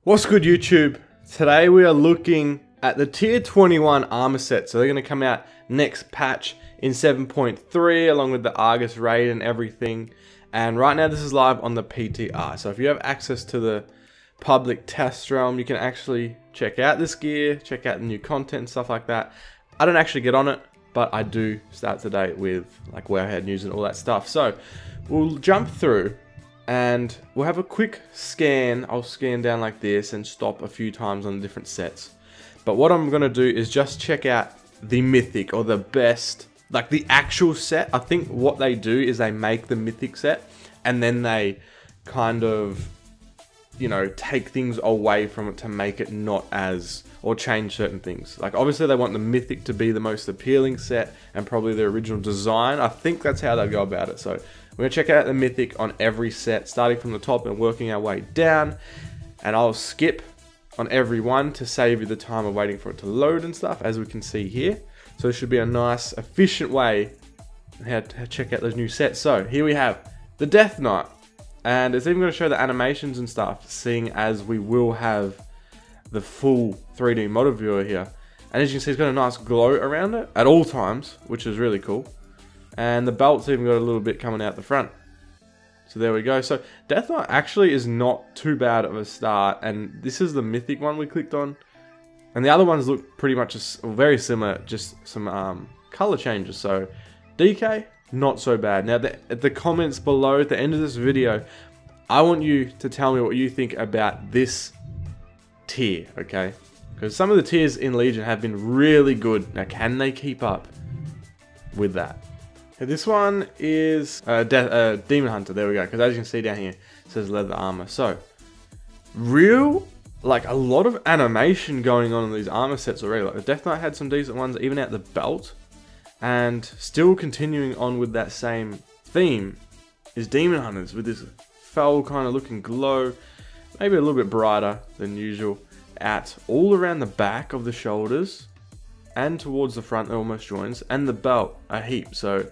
What's good, YouTube? Today we are looking at the tier 21 armor set. So they're going to come out next patch in 7.3 along with the Argus raid and everything. And right now this is live on the PTR. So if you have access to the public test realm, you can actually check out this gear, check out the new content and stuff like that. I don't actually get on it, but I do start today with like Wowhead news and all that stuff. So we'll jump through and we'll have a quick scan. I'll scan down like this and stop a few times on the different sets. But what I'm going to do is just check out the mythic or the best, like the actual set. I think what they do is they make the mythic set and then they kind of, you know, take things away from it to make it not as, or change certain things. Like obviously they want the mythic to be the most appealing set and probably the original design. I think that's how they go about it. So we're going to check out the mythic on every set, starting from the top and working our way down. And I'll skip on every one to save you the time of waiting for it to load and stuff, as we can see here. So this should be a nice, efficient way how to check out those new sets. So here we have the Death Knight. And it's even going to show the animations and stuff, seeing as we will have the full 3D model viewer here. And as you can see, it's got a nice glow around it at all times, which is really cool. And the belt's even got a little bit coming out the front. So there we go. So Death Knight actually is not too bad of a start. And this is the mythic one we clicked on. And the other ones look pretty much very similar, just some color changes. So DK, not so bad. Now the comments below at the end of this video, I want you to tell me what you think about this tier, okay? Because some of the tiers in Legion have been really good. Now can they keep up with that? This one is Demon Hunter, there we go, because as you can see down here, it says leather armor. So, like a lot of animation going on in these armor sets already. Like the Death Knight had some decent ones, even out the belt. And still continuing on with that same theme is Demon Hunters with this fell kind of looking glow, maybe a little bit brighter than usual, at all around the back of the shoulders and towards the front, it almost joins, and the belt a heap. So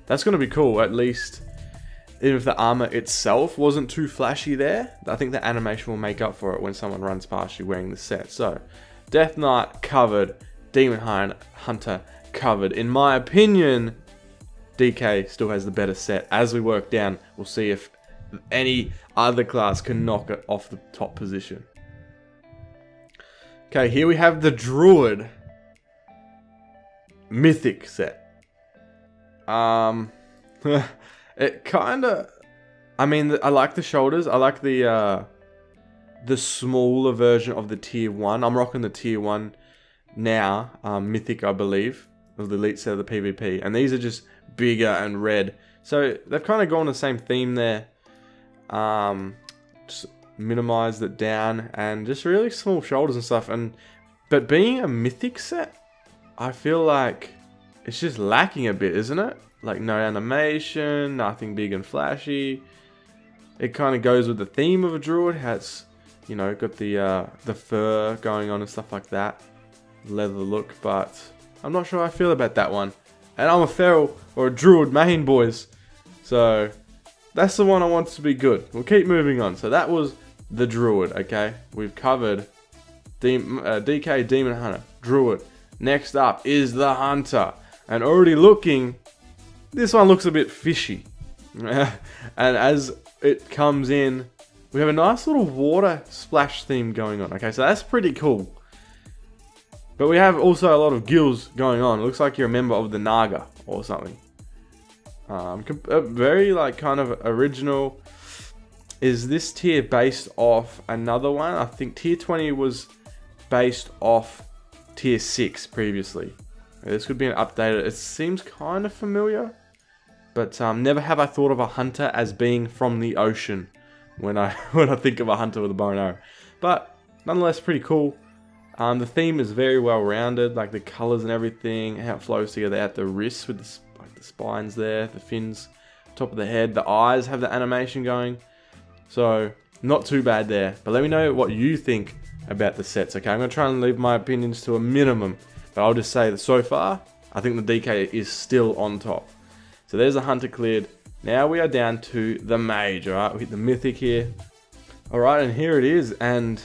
that's going to be cool, at least even if the armor itself wasn't too flashy there. I think the animation will make up for it when someone runs past you wearing the set. So Death Knight covered, Demon Hunter covered. In my opinion, DK still has the better set. As we work down, we'll see if any other class can knock it off the top position. Okay, here we have the Druid mythic set. It kind of, I mean, I like the shoulders. I like the smaller version of the tier 1. I'm rocking the tier 1 now, mythic, I believe, of the elite set of the PvP. And these are just bigger and red. So they've kind of gone the same theme there. Just minimized it down and just really small shoulders and stuff. But being a mythic set, I feel like it's just lacking a bit, isn't it? Like no animation, nothing big and flashy. It kind of goes with the theme of a druid. How it's, you know, got the fur going on and stuff like that, leather look. But I'm not sure how I feel about that one. And I'm a feral or a druid main, boys. So that's the one I want to be good. We'll keep moving on. So that was the druid. Okay, we've covered DK Demon Hunter, druid. Next up is the hunter. And already looking, this one looks a bit fishy. And as it comes in, we have a nice little water splash theme going on. Okay, so that's pretty cool. But we have also a lot of gills going on. It looks like you're a member of the Naga or something. Very like kind of original. Is this tier based off another one? I think tier 20 was based off tier 6 previously. This could be an updated. It seems kind of familiar, but never have I thought of a hunter as being from the ocean when I think of a hunter with a bow and arrow. But nonetheless, pretty cool. The theme is very well rounded, like the colors and everything, how it flows together at the wrists with the spines there, the fins, top of the head, the eyes have the animation going. So not too bad there. But let me know what you think about the sets. Okay, I'm gonna try and leave my opinions to a minimum. But I'll just say that so far, I think the DK is still on top. So there's the hunter cleared. Now we are down to the mage, alright? We hit the mythic here. Alright, and here it is. And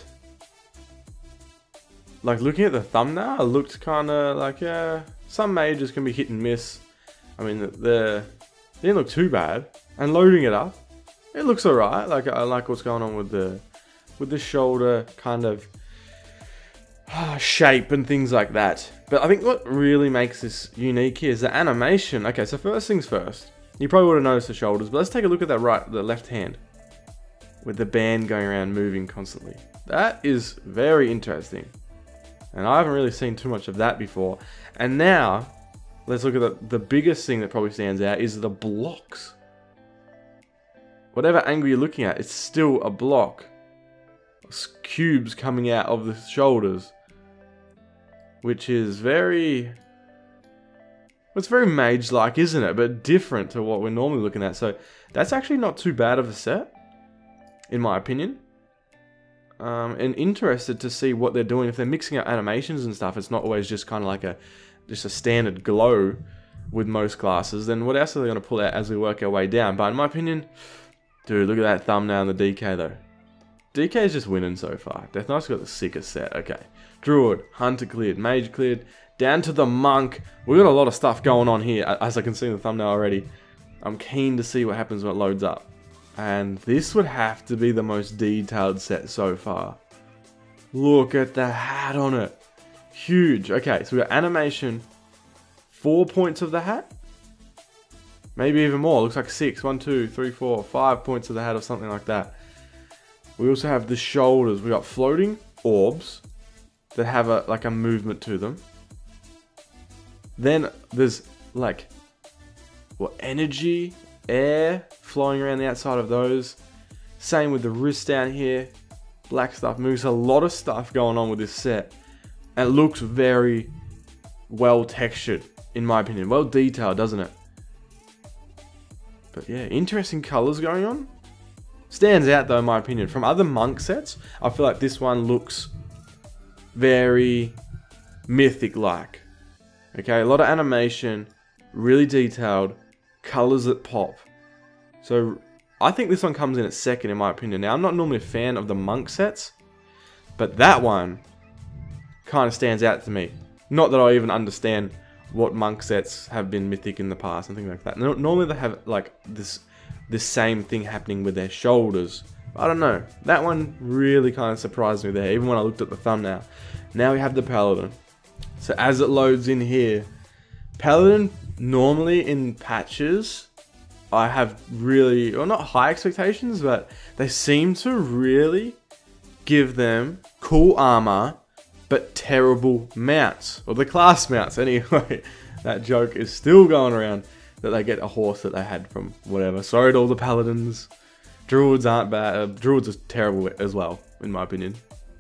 like looking at the thumbnail, it looked kind of like, yeah, some mages can be hit and miss. I mean, it didn't look too bad. And loading it up, it looks alright. Like, I like what's going on with the shoulder kind of shape and things like that. But I think what really makes this unique here is the animation. Okay, so first things first. You probably would have noticed the shoulders, but let's take a look at that the left hand. With the band going around moving constantly. That is very interesting. And I haven't really seen too much of that before. And now, let's look at the biggest thing that probably stands out is the blocks. Whatever angle you're looking at, it's still a block. Cubes coming out of the shoulders. Which is very... It's very mage-like, isn't it? But different to what we're normally looking at. So, that's actually not too bad of a set. In my opinion. And interested to see what they're doing. If they're mixing up animations and stuff, it's not always just kind of like just a standard glow with most classes. Then what else are they going to pull out as we work our way down? But in my opinion, dude, look at that thumbnail and the DK though. DK is just winning so far. Death Knight's got the sickest set. Okay. Druid, Hunter cleared, Mage cleared, down to the Monk. We've got a lot of stuff going on here, as I can see in the thumbnail already. I'm keen to see what happens when it loads up. And this would have to be the most detailed set so far. Look at the hat on it. Huge. Okay, so we got animation. 4 points of the hat. Maybe even more. Looks like 6. 1, 2, 3, 4, 5 points of the hat or something like that. We also have the shoulders. We got floating orbs that have like a movement to them. Then there's like energy, air flowing around the outside of those. Same with the wrist down here. Black stuff moves. A lot of stuff going on with this set. And it looks very well textured, in my opinion. Well detailed, doesn't it? But yeah, interesting colors going on. Stands out though, in my opinion. From other monk sets, I feel like this one looks very mythic-like. Okay, a lot of animation, really detailed, colors that pop. So I think this one comes in at second, in my opinion. Now, I'm not normally a fan of the monk sets, but that one kind of stands out to me. Not that I even understand what monk sets have been mythic in the past and things like that. Normally they have like this same thing happening with their shoulders. I don't know. That one really kind of surprised me there, even when I looked at the thumbnail. Now we have the Paladin. So as it loads in here, Paladin normally in patches, I have really, well, not high expectations, but they seem to really give them cool armor, but terrible mounts, or the class mounts anyway. That joke is still going around, that they get a horse that they had from whatever. Sorry to all the Paladins. Druids aren't bad. Druids are terrible as well, in my opinion.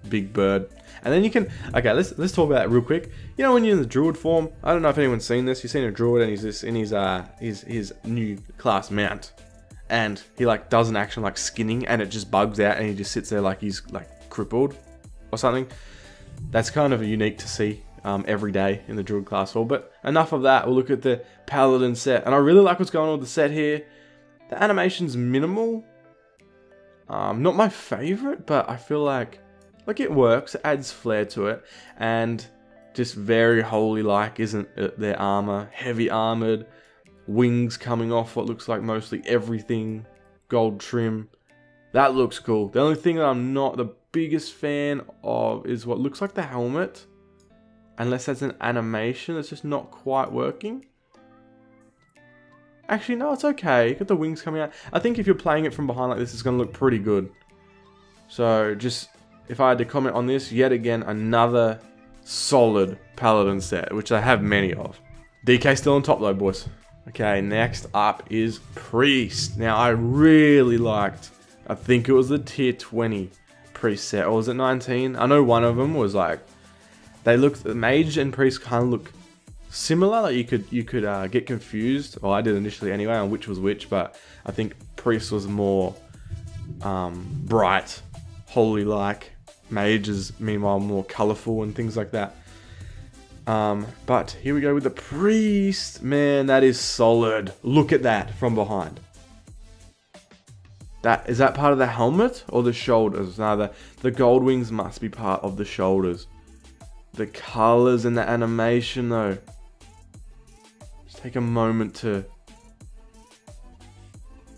Big bird. And then you can, okay, let's talk about that real quick. You know when you're in the Druid form, I don't know if anyone's seen this. You've seen a Druid and he's just in his new class mount, and he like does an action like skinning, and it just bugs out, and he just sits there like he's like crippled or something. That's kind of unique to see every day in the Druid class form. But enough of that. We'll look at the Paladin set, and I really like what's going on with the set here. The animation's minimal. Not my favorite, but I feel like it works. It adds flair to it, and just very holy-like, isn't it? Their armor, heavy armored, wings coming off what looks like mostly everything, gold trim. That looks cool. The only thing that I'm not the biggest fan of is what looks like the helmet, unless that's an animation that's just not quite working. Actually, no, it's okay. You got the wings coming out. I think if you're playing it from behind like this, it's going to look pretty good. So, just, if I had to comment on this, yet again, another solid Paladin set, which I have many of. DK still on top though, boys. Okay, next up is Priest. Now, I really liked, I think it was the tier 20 Priest set, or was it 19? I know one of them was like, they looked, Mage and Priest kind of look similar. Like you could get confused, well, I did initially anyway, on which was which, but I think Priest was more bright, holy-like. Mage is meanwhile more colourful and things like that. But here we go with the Priest. Man, that is solid. Look at that from behind. Is that part of the helmet or the shoulders? No, the gold wings must be part of the shoulders. the colors and the animation though. Just take a moment to,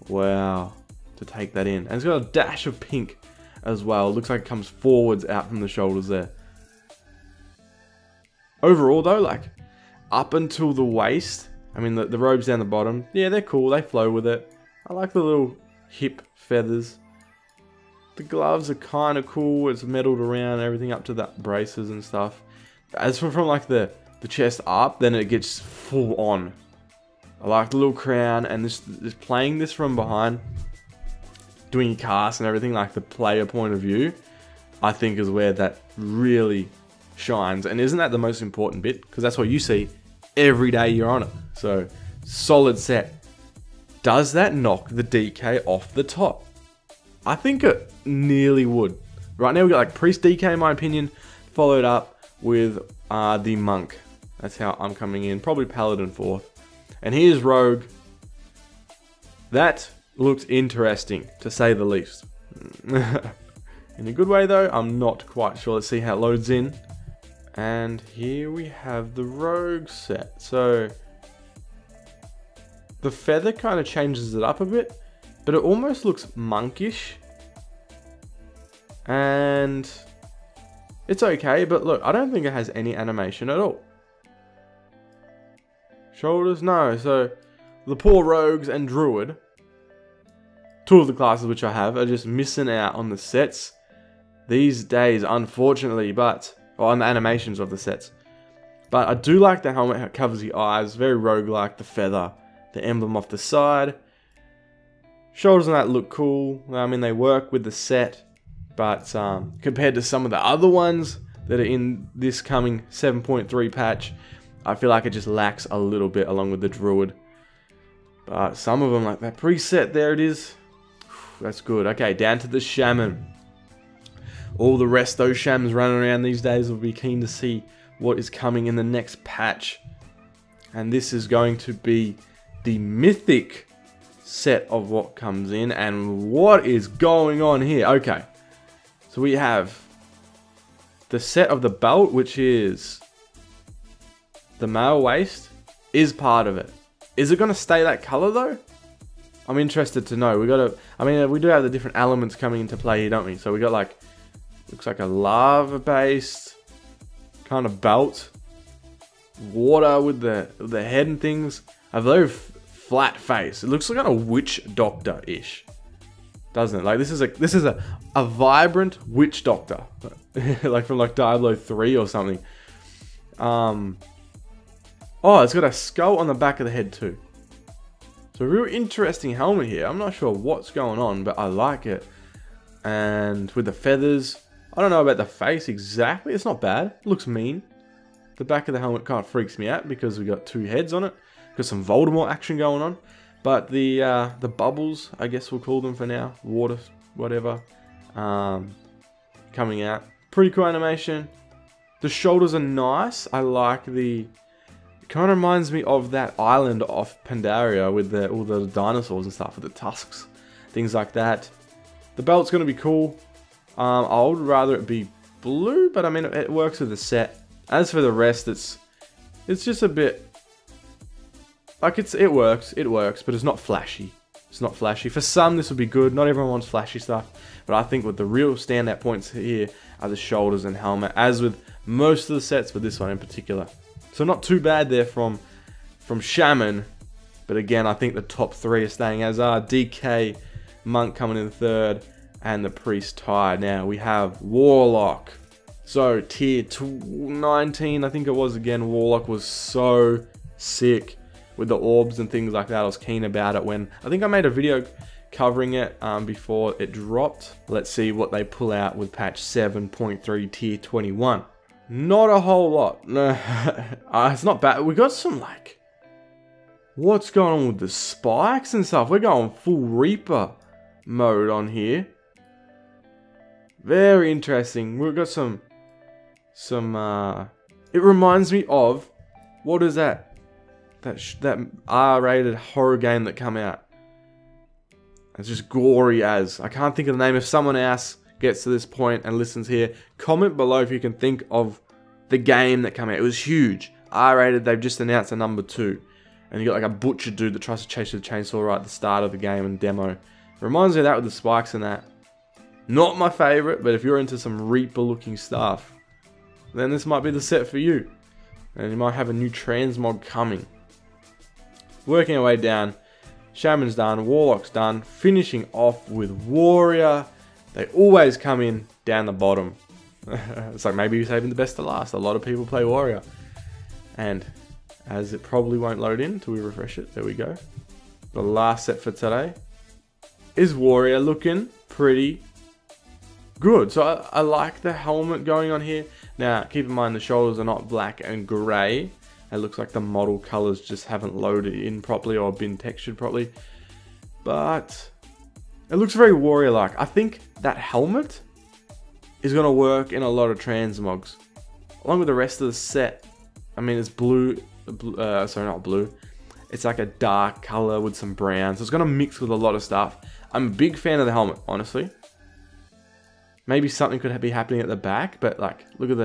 wow, to take that in. And it's got a dash of pink as well. It looks like it comes forwards out from the shoulders there. Overall though, like up until the waist, I mean the robes down the bottom, yeah, they're cool, they flow with it. I like the little hip feathers. The gloves are kind of cool, it's metaled around, everything up to the braces and stuff. As for from like the chest up, then it gets full on. I like the little crown, and this playing this from behind, doing your cast and everything, like the player point of view, I think is where that really shines. And isn't that the most important bit? Because that's what you see every day you're on it. So, solid set. Does that knock the DK off the top? I think it nearly would. Right now we got like Priest DK in my opinion, followed up with the Monk. That's how I'm coming in. Probably Paladin 4th. And here's Rogue. That looks interesting, to say the least. In a good way though, I'm not quite sure. Let's see how it loads in. And here we have the Rogue set. So the feather kind of changes it up a bit, but it almost looks monkish. And it's okay, but look, I don't think it has any animation at all. Shoulders, no. So the poor rogues and druid, two of the classes which I have, are just missing out on the sets these days, unfortunately, but or on the animations of the sets. But I do like the helmet, how it covers the eyes, very roguelike, the feather, the emblem off the side. Shoulders on that look cool. I mean, they work with the set, but compared to some of the other ones that are in this coming 7.3 patch, I feel like it just lacks a little bit along with the druid. But some of them, like that preset, there it is. That's good. Okay, down to the shaman. All the rest of those shamans running around these days will be keen to see what is coming in the next patch. And this is going to be the mythic set of what comes in. And what is going on here? Okay, so we have the set of the belt, which is the male waist, is part of it. Is it going to stay that color though? I'm interested to know. We do have the different elements coming into play here, don't we? So we got like, looks like a lava based kind of belt, water with the head and things, a very flat face. It looks like a witch doctor ish, doesn't it? Like this is a vibrant witch doctor, like from like Diablo 3 or something. Oh, it's got a skull on the back of the head too. So a real interesting helmet here. I'm not sure what's going on, but I like it. And with the feathers, I don't know about the face exactly. It's not bad. It looks mean. The back of the helmet kind of freaks me out because we got two heads on it. Got some Voldemort action going on. But the bubbles, I guess we'll call them for now, water, whatever, coming out. Pretty cool animation. The shoulders are nice. I like the... It kind of reminds me of that island off Pandaria with all the dinosaurs and stuff, with the tusks, things like that. The belt's going to be cool. I would rather it be blue, but I mean it works with the set. As for the rest, it's just a bit like it works, but it's not flashy. It's not flashy. For some, this would be good. Not everyone wants flashy stuff, but I think with the real standout points here are the shoulders and helmet, as with most of the sets, but this one in particular. So not too bad there from Shaman, but again, I think the top three are staying as are. DK, Monk coming in third, and the Priest tied. Now we have Warlock. So tier 19, I think it was again. Warlock was so sick with the orbs and things like that. I was keen about it when I think I made a video covering it before it dropped. Let's see what they pull out with patch 7.3 tier 21. Not a whole lot. No, it's not bad. We got some like, what's going on with the spikes and stuff? We're going full Reaper mode on here. Very interesting. We've got some. It reminds me of, what is that? That R-rated horror game that come out. It's just gory as. I can't think of the name. If someone else gets to this point and listens here, comment below if you can think the game that came out. It was huge. R-rated, they've just announced a number 2. And you got like a butcher dude that tries to chase you with a chainsaw right at the start of the game and demo. It reminds me of that with the spikes and that. Not my favorite, but if you're into some Reaper looking stuff, then this might be the set for you. And you might have a new transmog coming. Working our way down, Shaman's done, Warlock's done, finishing off with Warrior. They always come in down the bottom. It's like maybe you're saving the best to last. A lot of people play Warrior. And as it probably won't load in until we refresh it, there we go. The last set for today is Warrior, looking pretty good. So I like the helmet going on here. Now, keep in mind the shoulders are not black and grey. It looks like the model colors just haven't loaded in properly or been textured properly. But it looks very Warrior-like. I think that helmet is going to work in a lot of transmogs. Along with the rest of the set. I mean, it's blue. Sorry, not blue. It's like a dark color with some brown. So it's going to mix with a lot of stuff. I'm a big fan of the helmet, honestly. Maybe something could be happening at the back, but like, look at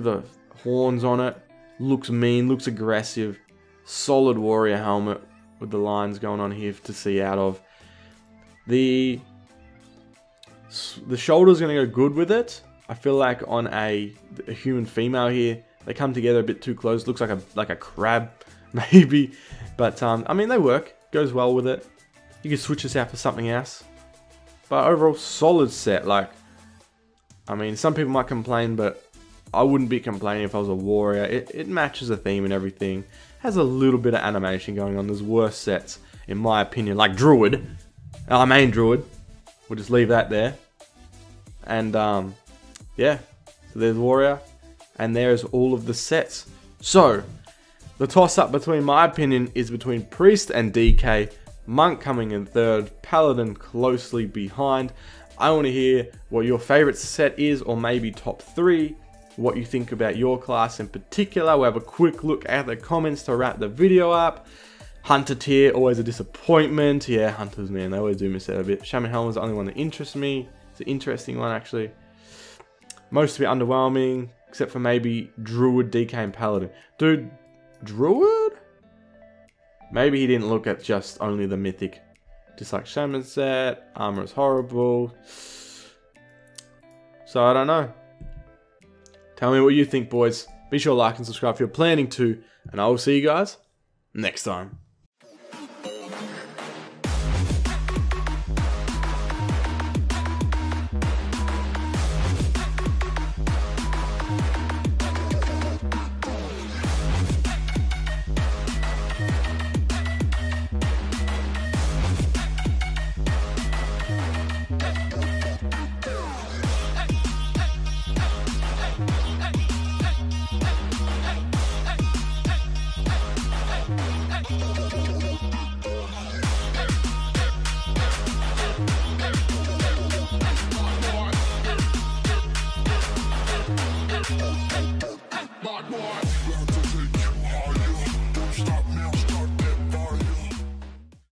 the horns on it. Looks mean, looks aggressive. Solid Warrior helmet with the lines going on here to see out of. The shoulder's going to go good with it. I feel like on a human female here, they come together a bit too close. Looks like a crab, maybe. But I mean, they work. Goes well with it. You can switch this out for something else. But overall, solid set. Like, I mean, some people might complain, but I wouldn't be complaining if I was a Warrior. It matches the theme and everything. Has a little bit of animation going on. There's worse sets, in my opinion, like Druid. Our main Druid. We'll just leave that there. And, yeah. So there's Warrior. And there's all of the sets. So, the toss-up between my opinion is between Priest and DK. Monk coming in third. Paladin closely behind. I want to hear what your favorite set is, or maybe top 3. What you think about your class in particular. We'll have a quick look at the comments to wrap the video up. Hunter tier, always a disappointment. Yeah, Hunters, man, they always do miss out a bit. Shaman Helmet's the only one that interests me. It's an interesting one, actually. Most of it underwhelming, except for maybe Druid, DK, and Paladin. Dude, Druid? Maybe he didn't look at just only the mythic. Just like Shaman set, armor is horrible. So I don't know. Tell me what you think, boys. Be sure to like and subscribe if you're planning to. And I will see you guys next time.